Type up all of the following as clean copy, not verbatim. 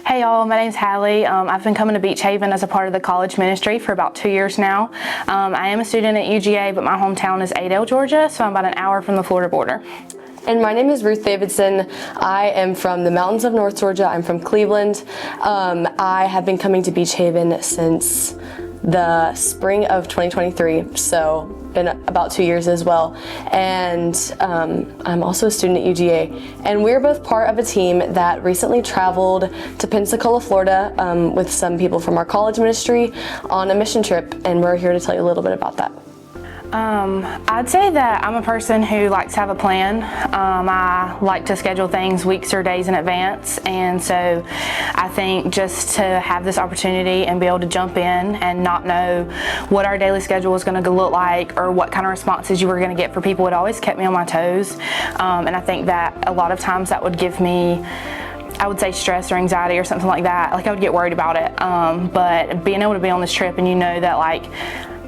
Hey y'all, my name's Halle. I've been coming to Beech Haven as a part of the college ministry for about 2 years now. I am a student at UGA, but my hometown is Adel, Georgia, so I'm about an hour from the Florida border. And my name is Ruth Davidson. I am from the mountains of North Georgia. I'm from Cleveland. I have been coming to Beech Haven since the spring of 2023, so been about 2 years as well. And I'm also a student at UGA. And we're both part of a team that recently traveled to Pensacola, Florida with some people from our college ministry on a mission trip, and we're here to tell you a little bit about that. I'd say that I'm a person who likes to have a plan. I like to schedule things weeks or days in advance, and so I think just to have this opportunity and be able to jump in and not know what our daily schedule was going to look like or what kind of responses you were going to get for people, it always kept me on my toes. And I think that a lot of times that would give me, I would say, stress or anxiety or something like that. Like I would get worried about it. But being able to be on this trip and you know that like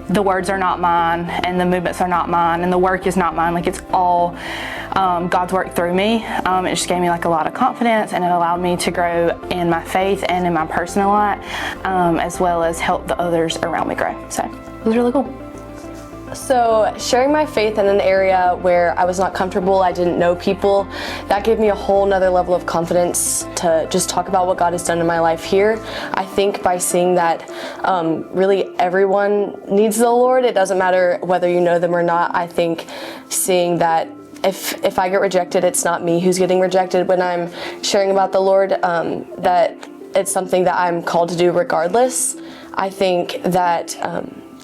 the words are not mine and the movements are not mine and the work is not mine, like it's all God's work through me. It just gave me like a lot of confidence, and it allowed me to grow in my faith and in my personal life, as well as help the others around me grow. So it was really cool. So sharing my faith in an area where I was not comfortable, I didn't know people, that gave me a whole nother level of confidence to just talk about what God has done in my life here. I think by seeing that really everyone needs the Lord, it doesn't matter whether you know them or not. I think seeing that if I get rejected, it's not me who's getting rejected when I'm sharing about the Lord, that it's something that I'm called to do regardless. I think that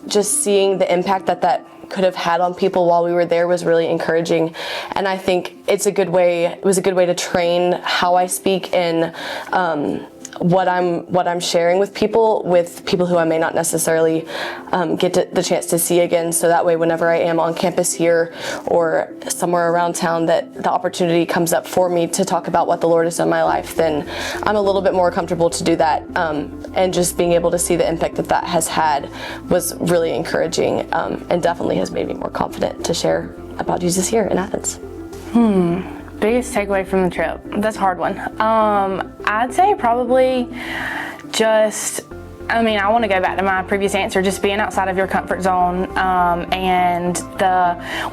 just seeing the impact that could have had on people while we were there was really encouraging, and I think it was a good way to train how I speak in what I'm sharing with people who I may not necessarily get the chance to see again. So that way, whenever I am on campus here or somewhere around town, that the opportunity comes up for me to talk about what the Lord has done in my life, then I'm a little bit more comfortable to do that. And just being able to see the impact that has had was really encouraging, and definitely has made me more confident to share about Jesus here in Athens. Biggest takeaway from the trip? That's a hard one. I'd say probably I want to go back to my previous answer, just being outside of your comfort zone. And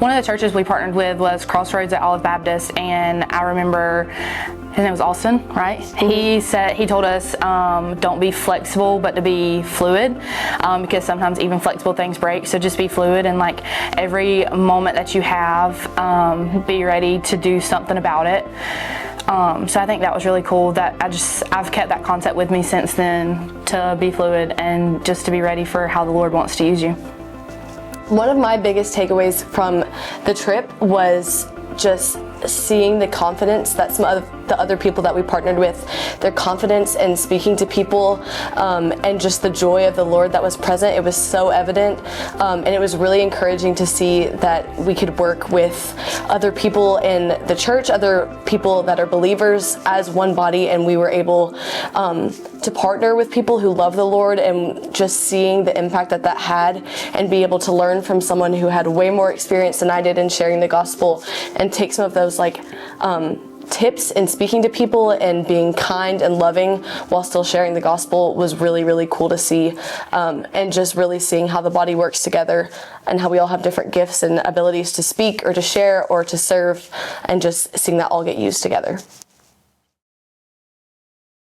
one of the churches we partnered with was Crossroads at Olive Baptist, and I remember his name was Austin, right? Mm-hmm. He told us don't be flexible, but to be fluid, because sometimes even flexible things break. So just be fluid, and like every moment that you have, be ready to do something about it. So I think that was really cool. That I've kept that concept with me since then, to be fluid and just to be ready for how the Lord wants to use you. One of my biggest takeaways from the trip was just seeing the confidence that some of the other people that we partnered with, their confidence in speaking to people, and just the joy of the Lord that was present. It was so evident, and it was really encouraging to see that we could work with other people in the church, other people that are believers as one body, and we were able to partner with people who love the Lord, and just seeing the impact that had, and be able to learn from someone who had way more experience than I did in sharing the gospel, and take some of those tips in speaking to people and being kind and loving while still sharing the gospel was really, really cool to see, and just really seeing how the body works together and how we all have different gifts and abilities to speak or to share or to serve, and just seeing that all get used together.